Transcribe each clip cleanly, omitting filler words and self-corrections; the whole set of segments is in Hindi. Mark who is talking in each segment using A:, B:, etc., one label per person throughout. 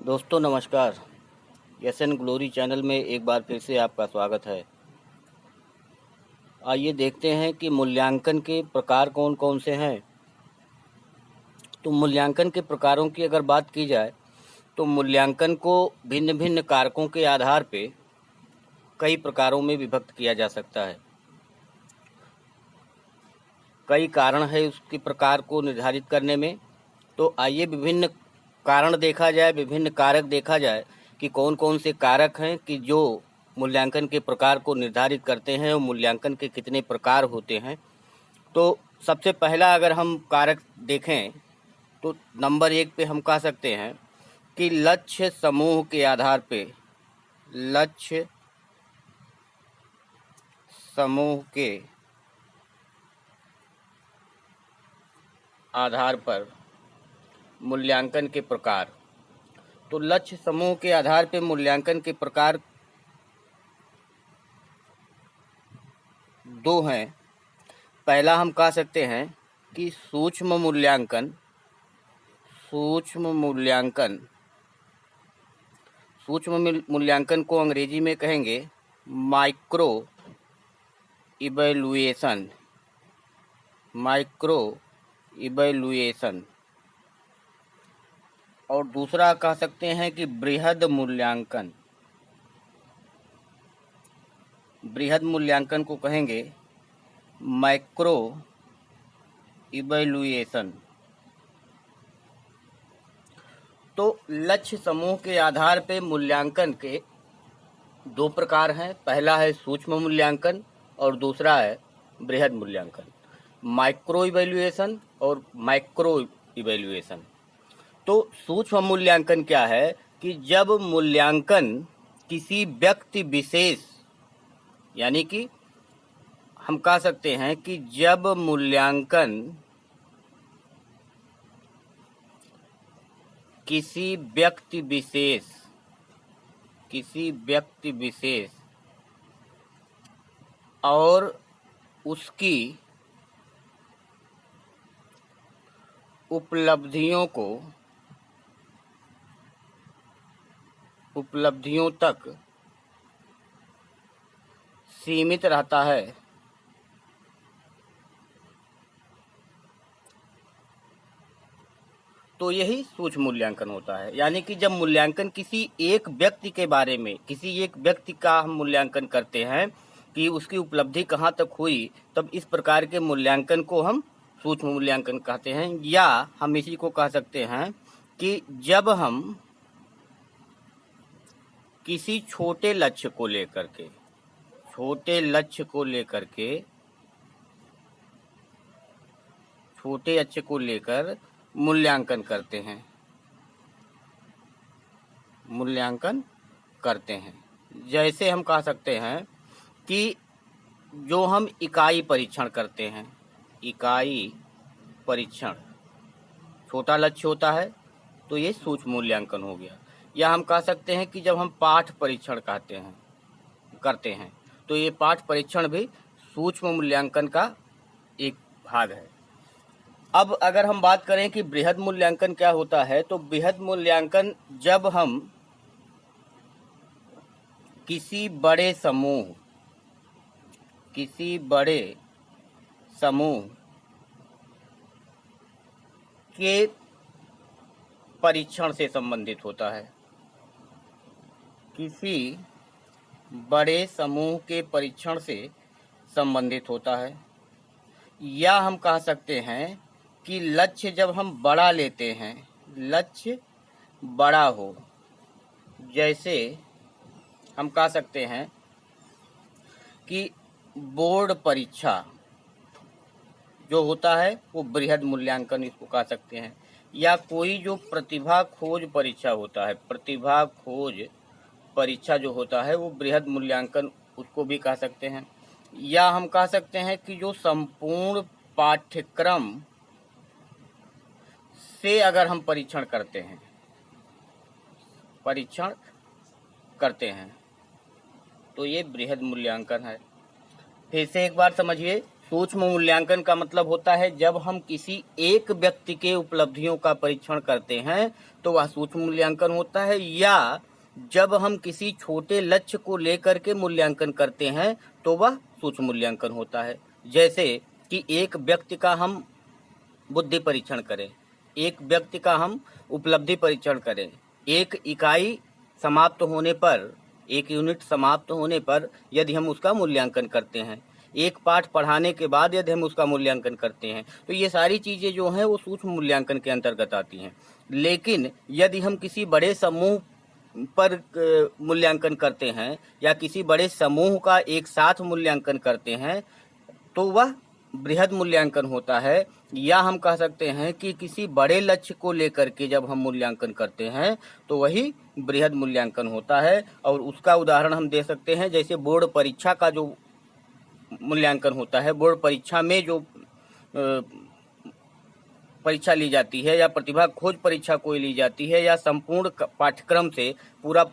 A: दोस्तों नमस्कार। एसएन ग्लोरी चैनल में एक बार फिर से आपका स्वागत है। आइए देखते हैं कि मूल्यांकन के प्रकार कौन कौन से हैं। तो मूल्यांकन के प्रकारों की अगर बात की जाए तो मूल्यांकन को भिन्न भिन्न कारकों के आधार पे कई प्रकारों में विभक्त किया जा सकता है। कई कारण है उसके प्रकार को निर्धारित करने में। तो आइए विभिन्न कारण देखा जाए, विभिन्न कारक देखा जाए कि कौन कौन से कारक हैं कि जो मूल्यांकन के प्रकार को निर्धारित करते हैं और मूल्यांकन के कितने प्रकार होते हैं। तो सबसे पहला अगर हम कारक देखें तो नंबर 1 पे हम कह सकते हैं कि लक्ष्य समूह के आधार पे, लक्ष्य समूह के आधार पर मूल्यांकन के प्रकार। तो लक्ष्य समूह के आधार पर मूल्यांकन के प्रकार दो हैं। पहला हम कह सकते हैं कि सूक्ष्म मूल्यांकन। सूक्ष्म मूल्यांकन, सूक्ष्म मूल्यांकन को अंग्रेजी में कहेंगे माइक्रो इवैल्यूएशन। Micro evaluation. और दूसरा कह सकते हैं कि बृहद मूल्यांकन। बृहद मूल्यांकन को कहेंगे मैक्रो इवैल्यूएशन। तो लक्ष्य समूह के आधार पे मूल्यांकन के दो प्रकार हैं। पहला है सूक्ष्म मूल्यांकन और दूसरा है बृहद मूल्यांकन, माइक्रो इवैल्यूएशन और मैक्रो इवैल्यूएशन। तो सूक्ष्म मूल्यांकन क्या है कि जब मूल्यांकन किसी व्यक्ति विशेष, यानी कि हम कह सकते हैं कि जब मूल्यांकन किसी व्यक्ति विशेष और उसकी उपलब्धियों तक सीमित रहता है, तो यही सूक्ष्म मूल्यांकन होता है। यानी कि जब मूल्यांकन किसी एक व्यक्ति के बारे में, किसी एक व्यक्ति का हम मूल्यांकन करते हैं कि उसकी उपलब्धि कहाँ तक हुई, तब इस प्रकार के मूल्यांकन को हम सूक्ष्म मूल्यांकन कहते हैं। या हम इसी को कह सकते हैं कि जब हम किसी छोटे लक्ष्य को लेकर मूल्यांकन करते हैं। जैसे हम कह सकते हैं कि जो हम इकाई परीक्षण करते हैं, इकाई परीक्षण छोटा लक्ष्य होता है, तो ये सूक्ष्म मूल्यांकन हो गया। या हम कह सकते हैं कि जब हम पाठ परीक्षण करते हैं, तो ये पाठ परीक्षण भी सूक्ष्म मूल्यांकन का एक भाग है। अब अगर हम बात करें कि बृहद मूल्यांकन क्या होता है, तो बृहद मूल्यांकन जब हम किसी बड़े समूह के परीक्षण से संबंधित होता है, किसी बड़े समूह के परीक्षण से संबंधित होता है। या हम कह सकते हैं कि लक्ष्य जब हम बड़ा लेते हैं, लक्ष्य बड़ा हो, जैसे हम कह सकते हैं कि बोर्ड परीक्षा जो होता है वो बृहद मूल्यांकन इसको कह सकते हैं। या कोई जो प्रतिभा खोज परीक्षा होता है, प्रतिभा खोज परीक्षा जो होता है वो बृहद मूल्यांकन उसको भी कह सकते हैं। या हम कह सकते हैं कि जो संपूर्ण पाठ्यक्रम से अगर हम परीक्षण करते हैं तो ये बृहद मूल्यांकन है। फिर से एक बार समझिए, सूक्ष्म मूल्यांकन का मतलब होता है जब हम किसी एक व्यक्ति के उपलब्धियों का परीक्षण करते हैं तो वह सूक्ष्म मूल्यांकन होता है, या जब हम किसी छोटे लक्ष्य को लेकर के मूल्यांकन करते हैं तो वह सूक्ष्म मूल्यांकन होता है। जैसे कि एक व्यक्ति का हम बुद्धि परीक्षण करें, एक व्यक्ति का हम उपलब्धि परीक्षण करें, एक इकाई समाप्त होने पर, एक यूनिट समाप्त होने पर यदि हम उसका मूल्यांकन करते हैं, एक पाठ पढ़ाने के बाद यदि हम उसका मूल्यांकन करते हैं, तो ये सारी चीज़ें जो हैं वो सूक्ष्म मूल्यांकन के अंतर्गत आती हैं। लेकिन यदि हम किसी बड़े समूह पर मूल्यांकन करते हैं या किसी बड़े समूह का एक साथ मूल्यांकन करते हैं तो वह बृहद मूल्यांकन होता है, या हम कह सकते हैं कि किसी बड़े लक्ष्य को लेकर के जब हम मूल्यांकन करते हैं तो वही बृहद मूल्यांकन होता है। और उसका उदाहरण हम दे सकते हैं, जैसे बोर्ड परीक्षा का जो मूल्यांकन होता है, बोर्ड परीक्षा में जो परीक्षा ली जाती है या प्रतिभा खोज परीक्षा कोई ली जाती है, या संपूर्ण पाठ्यक्रम से पूरा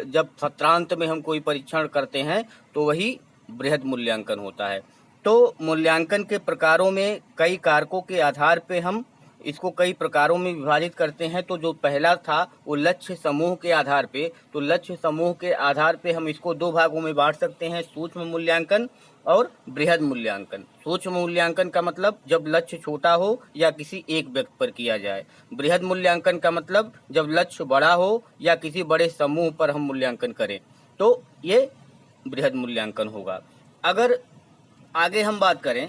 A: जब सत्रांत में हम कोई परीक्षण करते हैं तो वही बृहद मूल्यांकन होता है। तो मूल्यांकन के प्रकारों में कई कारकों के आधार पे हम इसको कई प्रकारों में विभाजित करते हैं। तो जो पहला था वो लक्ष्य समूह के आधार पे, तो लक्ष्य समूह के आधार पे हम इसको दो भागों में बांट सकते हैं, सूक्ष्म मूल्यांकन और बृहद मूल्यांकन। सूक्ष्म मूल्यांकन का मतलब जब लक्ष्य छोटा हो या किसी एक व्यक्ति पर किया जाए। बृहद मूल्यांकन का मतलब जब लक्ष्य बड़ा हो या किसी बड़े समूह पर हम मूल्यांकन करें, तो ये बृहद मूल्यांकन होगा। अगर आगे हम बात करें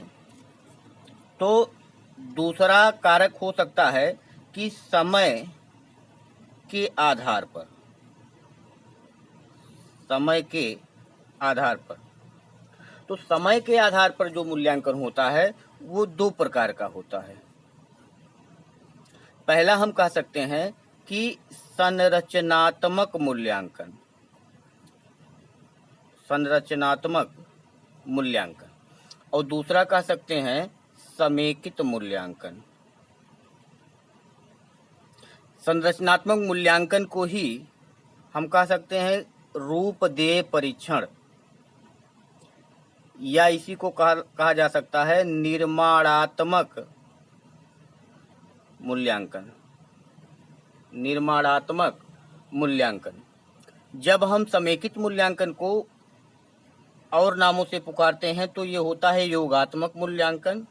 A: तो दूसरा कारक हो सकता है कि समय के आधार पर, समय के आधार पर। तो समय के आधार पर जो मूल्यांकन होता है वो दो प्रकार का होता है। पहला हम कह सकते हैं कि संरचनात्मक मूल्यांकन, संरचनात्मक मूल्यांकन, और दूसरा कह सकते हैं समेकित मूल्यांकन। संरचनात्मक मूल्यांकन को ही हम कह सकते हैं रूपदेह परीक्षण, या इसी को कहा जा सकता है निर्माणात्मक मूल्यांकन। निर्माणात्मक मूल्यांकन। जब हम समेकित मूल्यांकन को और नामों से पुकारते हैं तो ये होता है योगात्मक मूल्यांकन,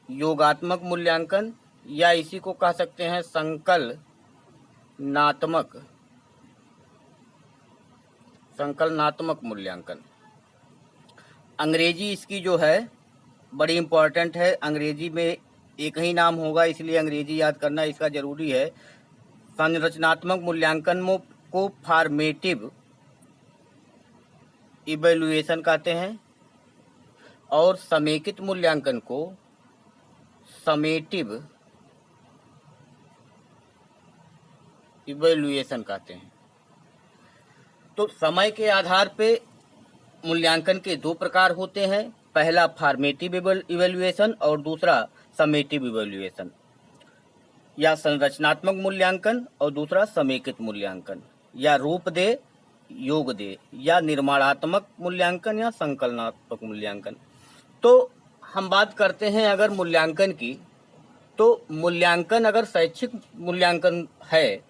A: योगात्मक मूल्यांकन, या इसी को कह सकते हैं संकलनात्मक, संकलनात्मक मूल्यांकन। अंग्रेजी इसकी जो है बड़ी इम्पोर्टेंट है, अंग्रेजी में एक ही नाम होगा इसलिए अंग्रेजी याद करना इसका जरूरी है। संरचनात्मक मूल्यांकन को फॉर्मेटिव इवैल्यूएशन कहते हैं और समेकित मूल्यांकन को समेटिव इवैल्यूएशन कहते हैं। तो समय के आधार पे मूल्यांकन के दो प्रकार होते हैं, पहला फॉर्मेटिव इवैल्यूएशन और दूसरा समेटिव इवैल्यूएशन, या संरचनात्मक मूल्यांकन और दूसरा समेकित मूल्यांकन, या रूप दे योग दे, या निर्माणात्मक मूल्यांकन या संकलनात्मक मूल्यांकन। तो हम बात करते हैं अगर मूल्यांकन की, तो मूल्यांकन अगर शैक्षिक मूल्यांकन है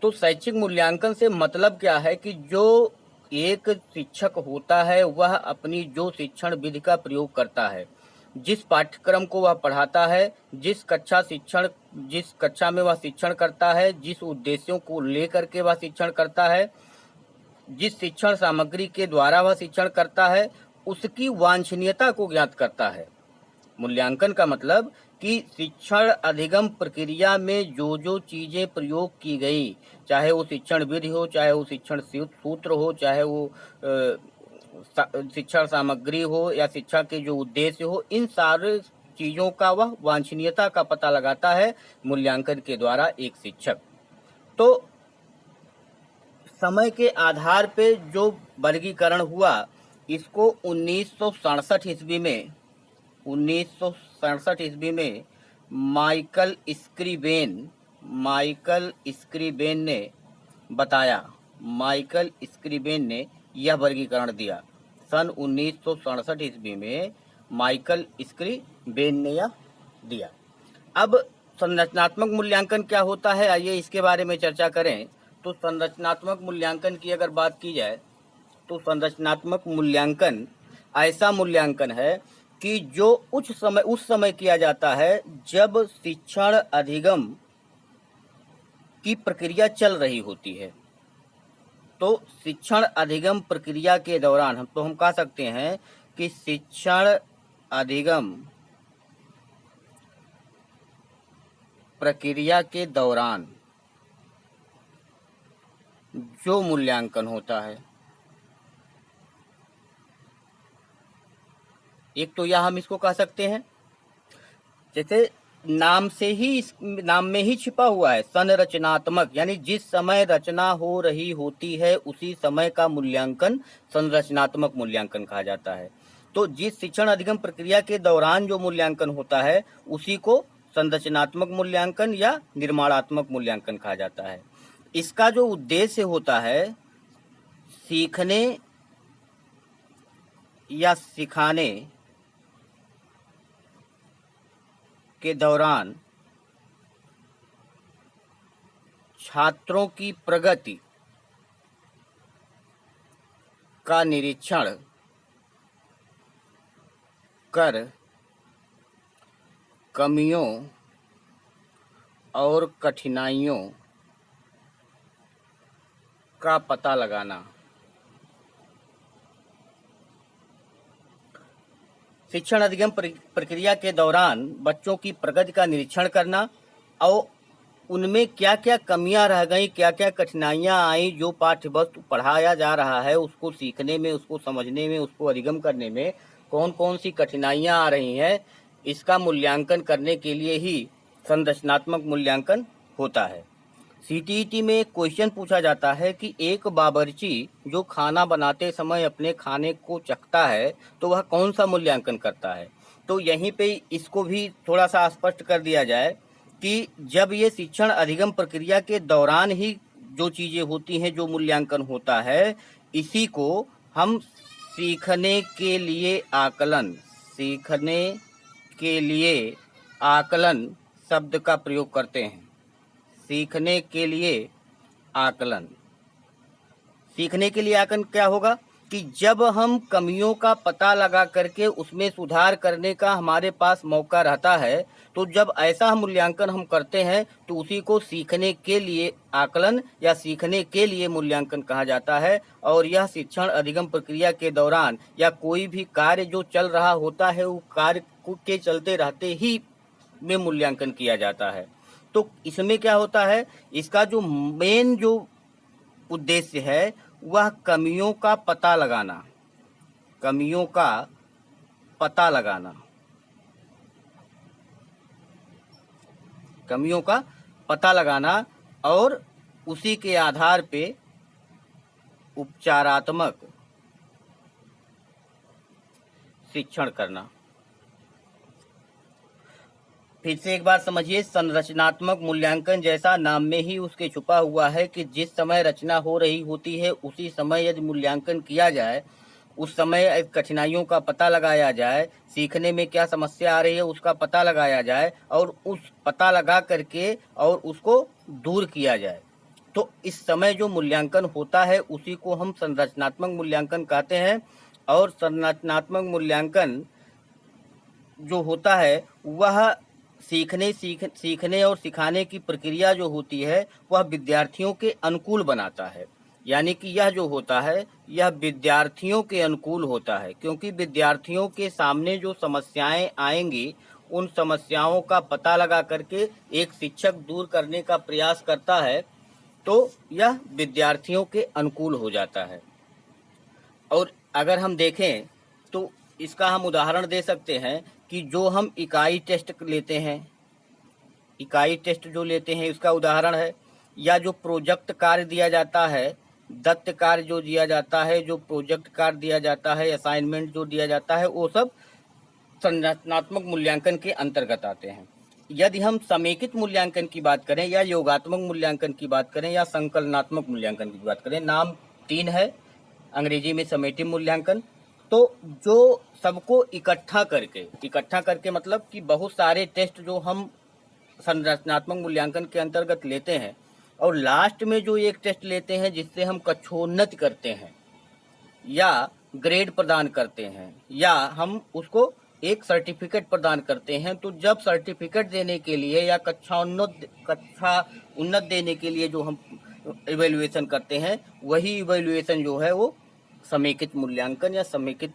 A: तो शैक्षिक मूल्यांकन से मतलब क्या है कि जो एक शिक्षक होता है वह अपनी जो शिक्षण विधि का प्रयोग करता है, जिस पाठ्यक्रम को वह पढ़ाता है, जिस कक्षा में वह शिक्षण करता है, जिस उद्देश्यों को लेकर के वह शिक्षण करता है, जिस शिक्षण सामग्री के द्वारा वह शिक्षण करता है, उसकी वांछनीयता को ज्ञात करता है। मूल्यांकन का मतलब कि शिक्षण अधिगम प्रक्रिया में जो जो चीजें प्रयोग की गई, चाहे वो शिक्षण विधि हो, चाहे वो शिक्षण सूत्र हो, चाहे वो शिक्षण सामग्री हो, या शिक्षा के जो उद्देश्य हो, इन सारे चीजों का वह वांछनीयता का पता लगाता है मूल्यांकन के द्वारा एक शिक्षक। तो समय के आधार पे जो वर्गीकरण हुआ इसको 1967 ईस्वी में माइकल स्क्रीबेन ने बताया। माइकल स्क्रीबेन ने यह वर्गीकरण दिया सन 1967 ईस्वी में माइकल स्क्रीबेन ने यह दिया। अब संरचनात्मक मूल्यांकन क्या होता है, आइए इसके बारे में चर्चा करें। तो संरचनात्मक मूल्यांकन की अगर बात की जाए तो संरचनात्मक मूल्यांकन ऐसा मूल्यांकन है कि जो उस समय किया जाता है जब शिक्षण अधिगम की प्रक्रिया चल रही होती है। तो शिक्षण अधिगम प्रक्रिया के दौरान हम कह सकते हैं कि शिक्षण अधिगम प्रक्रिया के दौरान जो मूल्यांकन होता है, एक तो यह हम इसको कह सकते हैं, जैसे नाम में ही छिपा हुआ है संरचनात्मक, यानी जिस समय रचना हो रही होती है उसी समय का मूल्यांकन संरचनात्मक मूल्यांकन कहा जाता है। तो जिस शिक्षण अधिगम प्रक्रिया के दौरान जो मूल्यांकन होता है उसी को संरचनात्मक मूल्यांकन या निर्माणात्मक मूल्यांकन कहा जाता है। इसका जो उद्देश्य होता है सीखने या सिखाने के दौरान छात्रों की प्रगति का निरीक्षण कर कमियों और कठिनाइयों का पता लगाना। शिक्षण अधिगम प्रक्रिया के दौरान बच्चों की प्रगति का निरीक्षण करना और उनमें क्या क्या कमियां रह गई, क्या क्या कठिनाइयां आई, जो पाठ्य वस्तु पढ़ाया जा रहा है उसको सीखने में, उसको समझने में, उसको अधिगम करने में कौन कौन सी कठिनाइयां आ रही हैं, इसका मूल्यांकन करने के लिए ही संरचनात्मक मूल्यांकन होता है। सीटीईटी में क्वेश्चन पूछा जाता है कि एक बावर्ची जो खाना बनाते समय अपने खाने को चखता है तो वह कौन सा मूल्यांकन करता है। तो यहीं पे इसको भी थोड़ा सा स्पष्ट कर दिया जाए कि जब ये शिक्षण अधिगम प्रक्रिया के दौरान ही जो चीज़ें होती हैं, जो मूल्यांकन होता है, इसी को हम सीखने के लिए आकलन शब्द का प्रयोग करते हैं। सीखने के लिए आकलन क्या होगा कि जब हम कमियों का पता लगा करके उसमें सुधार करने का हमारे पास मौका रहता है, तो जब ऐसा मूल्यांकन हम करते हैं तो उसी को सीखने के लिए आकलन या सीखने के लिए मूल्यांकन कहा जाता है। और यह शिक्षण अधिगम प्रक्रिया के दौरान या कोई भी कार्य जो चल रहा होता है वो कार्य के चलते रहते ही में मूल्यांकन किया जाता है। तो इसमें क्या होता है, इसका जो मेन जो उद्देश्य है वह कमियों का पता लगाना और उसी के आधार पे उपचारात्मक शिक्षण करना। फिर से एक बार समझिए, संरचनात्मक मूल्यांकन जैसा नाम में ही उसके छुपा हुआ है कि जिस समय रचना हो रही होती है उसी समय यदि मूल्यांकन किया जाए, उस समय कठिनाइयों का पता लगाया जाए, सीखने में क्या समस्या आ रही है उसका पता लगाया जाए और उस पता लगा करके और उसको दूर किया जाए। तो इस समय जो मूल्यांकन होता है उसी को हम संरचनात्मक मूल्यांकन कहते हैं। और संरचनात्मक मूल्यांकन जो होता है वह सीखने और सिखाने की प्रक्रिया जो होती है वह विद्यार्थियों के अनुकूल बनाता है। यानी कि यह जो होता है यह विद्यार्थियों के अनुकूल होता है, क्योंकि विद्यार्थियों के सामने जो समस्याएं आएंगी उन समस्याओं का पता लगा करके एक शिक्षक दूर करने का प्रयास करता है, तो यह विद्यार्थियों के अनुकूल हो जाता है। और अगर हम देखें तो इसका हम उदाहरण दे सकते हैं कि जो हम इकाई टेस्ट लेते हैं उसका उदाहरण है, या जो प्रोजेक्ट कार्य दिया जाता है, दत्त कार्य जो दिया जाता है, जो प्रोजेक्ट कार्य दिया जाता है, असाइनमेंट जो दिया जाता है, वो सब संरचनात्मक मूल्यांकन के अंतर्गत आते हैं। यदि हम समेकित मूल्यांकन की बात करें या योगात्मक मूल्यांकन की बात करें या संकलनात्मक मूल्यांकन की बात करें, नाम तीन है अंग्रेजी में समेटिव मूल्यांकन, तो जो सबको इकट्ठा करके मतलब कि बहुत सारे टेस्ट जो हम संरचनात्मक मूल्यांकन के अंतर्गत लेते हैं और लास्ट में जो एक टेस्ट लेते हैं जिससे हम कक्षोन्नति करते हैं या ग्रेड प्रदान करते हैं या हम उसको एक सर्टिफिकेट प्रदान करते हैं, तो जब सर्टिफिकेट देने के लिए या कक्षा उन्नत देने के लिए जो हम इवैल्यूएशन करते हैं वही इवैल्यूएशन जो है वो समेकित मूल्यांकन या समेकित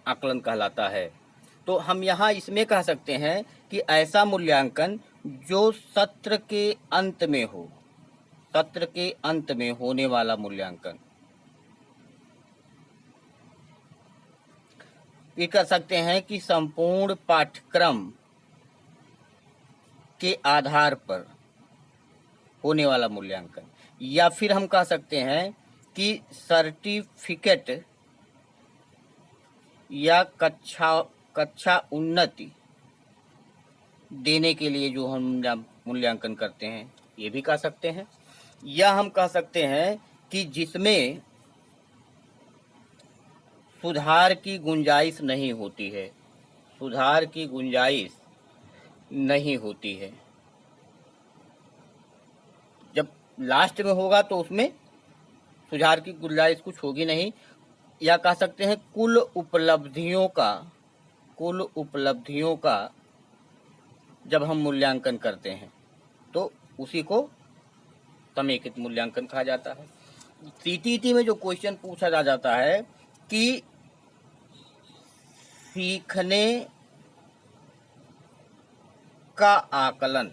A: आकलन कहलाता है। तो हम यहाँ इसमें कह सकते हैं कि ऐसा मूल्यांकन जो सत्र के अंत में हो, सत्र के अंत में होने वाला मूल्यांकन, ये कह सकते हैं कि संपूर्ण पाठ्यक्रम के आधार पर होने वाला मूल्यांकन, या फिर हम कह सकते हैं कि सर्टिफिकेट या कक्षा उन्नति देने के लिए जो हम मूल्यांकन करते हैं ये भी कह सकते हैं। या हम कह सकते हैं कि जिसमें सुधार की गुंजाइश नहीं होती है, सुधार की गुंजाइश नहीं होती है। जब लास्ट में होगा तो उसमें सुधार की गुंजाइश कुछ होगी नहीं। या कह सकते हैं कुल उपलब्धियों का जब हम मूल्यांकन करते हैं तो उसी को समेकित मूल्यांकन कहा जाता है। सीटीईटी में जो क्वेश्चन पूछा जाता है कि सीखने का आकलन,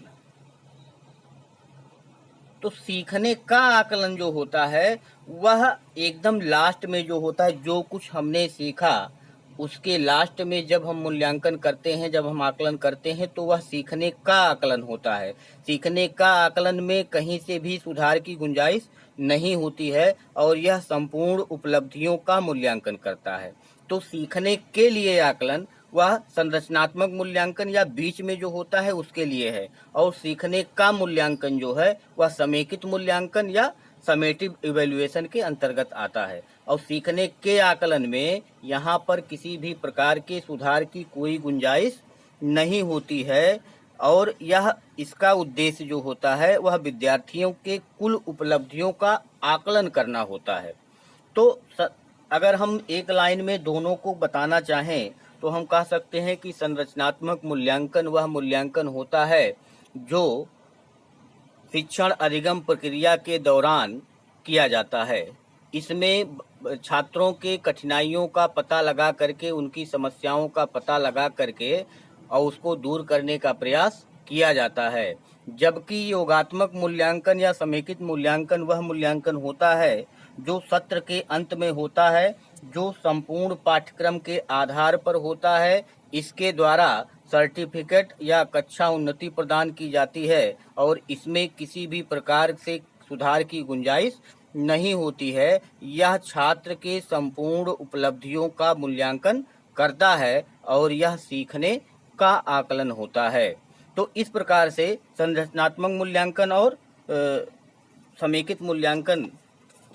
A: तो सीखने का आकलन जो होता है वह एकदम लास्ट में जो होता है, जो कुछ हमने सीखा उसके लास्ट में जब हम मूल्यांकन करते हैं, जब हम आकलन करते हैं तो वह सीखने का आकलन होता है। सीखने का आकलन में कहीं से भी सुधार की गुंजाइश नहीं होती है और यह संपूर्ण उपलब्धियों का मूल्यांकन करता है। तो सीखने के लिए आकलन वह संरचनात्मक मूल्यांकन या बीच में जो होता है उसके लिए है, और सीखने का मूल्यांकन जो है वह समेकित मूल्यांकन या समेटिव इवैल्यूएशन के अंतर्गत आता है। और सीखने के आकलन में यहाँ पर किसी भी प्रकार के सुधार की कोई गुंजाइश नहीं होती है, और यह इसका उद्देश्य जो होता है वह विद्यार्थियों के कुल उपलब्धियों का आकलन करना होता है। तो अगर हम एक लाइन में दोनों को बताना चाहें तो हम कह सकते हैं कि संरचनात्मक मूल्यांकन वह मूल्यांकन होता है जो शिक्षण अधिगम प्रक्रिया के दौरान किया जाता है। इसमें छात्रों के कठिनाइयों का पता लगा करके, उनकी समस्याओं का पता लगा करके और उसको दूर करने का प्रयास किया जाता है। जबकि योगात्मक मूल्यांकन या समेकित मूल्यांकन वह मूल्यांकन होता है जो सत्र के अंत में होता है, जो संपूर्ण पाठ्यक्रम के आधार पर होता है। इसके द्वारा सर्टिफिकेट या कक्षा उन्नति प्रदान की जाती है और इसमें किसी भी प्रकार से सुधार की गुंजाइश नहीं होती है। यह छात्र के संपूर्ण उपलब्धियों का मूल्यांकन करता है और यह सीखने का आकलन होता है। तो इस प्रकार से संरचनात्मक मूल्यांकन और समेकित मूल्यांकन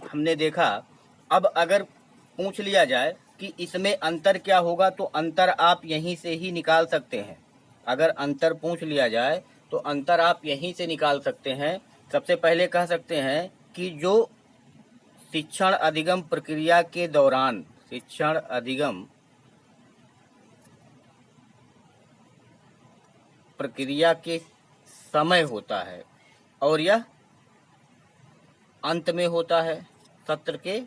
A: हमने देखा। अब अगर पूछ लिया जाए कि इसमें अंतर क्या होगा तो अंतर आप यहीं से ही निकाल सकते हैं। अगर अंतर पूछ लिया जाए तो अंतर आप यहीं से निकाल सकते हैं। सबसे पहले कह सकते हैं कि जो शिक्षण अधिगम प्रक्रिया के दौरान, शिक्षण अधिगम प्रक्रिया के समय होता है और यह अंत में होता है, सत्र के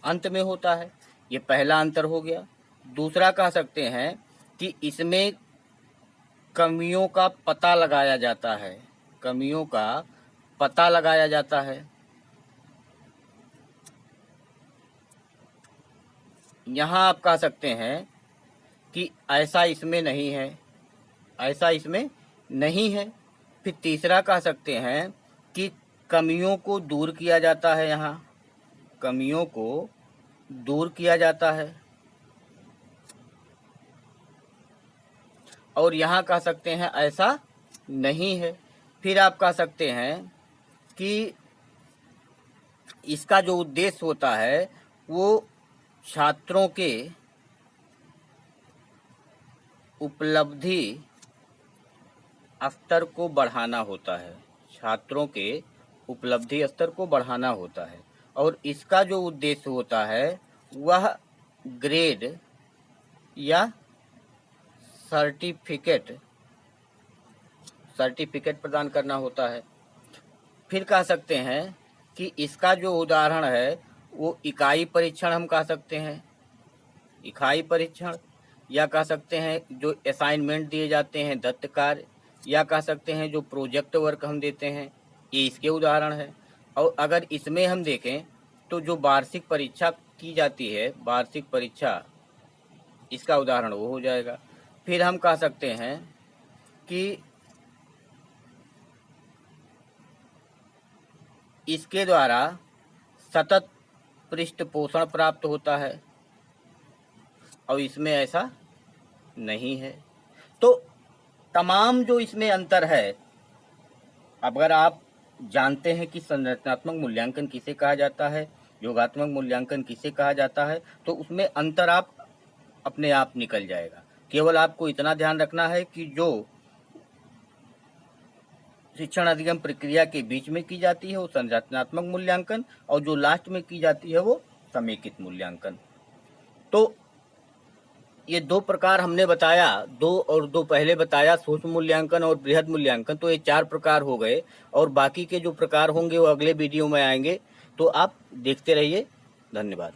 A: अंत में होता है। ये पहला अंतर हो गया। दूसरा कह सकते हैं कि इसमें कमियों का पता लगाया जाता है, कमियों का पता लगाया जाता है। यहाँ आप कह सकते हैं कि ऐसा इसमें नहीं है, ऐसा इसमें नहीं है। फिर तीसरा कह सकते हैं कि कमियों को दूर किया जाता है, यहाँ कमियों को दूर किया जाता है। और यहाँ कह सकते हैं ऐसा नहीं है। फिर आप कह सकते हैं कि इसका जो उद्देश्य होता है वो छात्रों के उपलब्धि स्तर को बढ़ाना होता है। छात्रों के उपलब्धि स्तर को बढ़ाना होता है और इसका जो उद्देश्य होता है वह ग्रेड या सर्टिफिकेट प्रदान करना होता है। फिर कह सकते हैं कि इसका जो उदाहरण है वो इकाई परीक्षण हम कह सकते हैं, इकाई परीक्षण, या कह सकते हैं जो असाइनमेंट दिए जाते हैं दत्त कार्य, या कह सकते हैं जो प्रोजेक्ट वर्क हम देते हैं, ये इसके उदाहरण है। और अगर इसमें हम देखें तो जो वार्षिक परीक्षा की जाती है, वार्षिक परीक्षा, इसका उदाहरण वो हो जाएगा। फिर हम कह सकते हैं कि इसके द्वारा सतत पृष्ठपोषण प्राप्त होता है और इसमें ऐसा नहीं है। तो तमाम जो इसमें अंतर है, अगर आप जानते हैं कि संरचनात्मक मूल्यांकन किसे कहा जाता है, योगात्मक मूल्यांकन किसे कहा जाता है, तो उसमें अंतर आप अपने आप निकल जाएगा। केवल आपको इतना ध्यान रखना है कि जो शिक्षण अधिगम प्रक्रिया के बीच में की जाती है वो संरचनात्मक मूल्यांकन, और जो लास्ट में की जाती है वो समेकित मूल्यांकन। तो ये दो प्रकार हमने बताया, दो पहले बताया, सूक्ष्म मूल्यांकन और बृहद मूल्यांकन। तो ये 4 प्रकार हो गए और बाकी के जो प्रकार होंगे वो अगले वीडियो में आएंगे। तो आप देखते रहिए। धन्यवाद।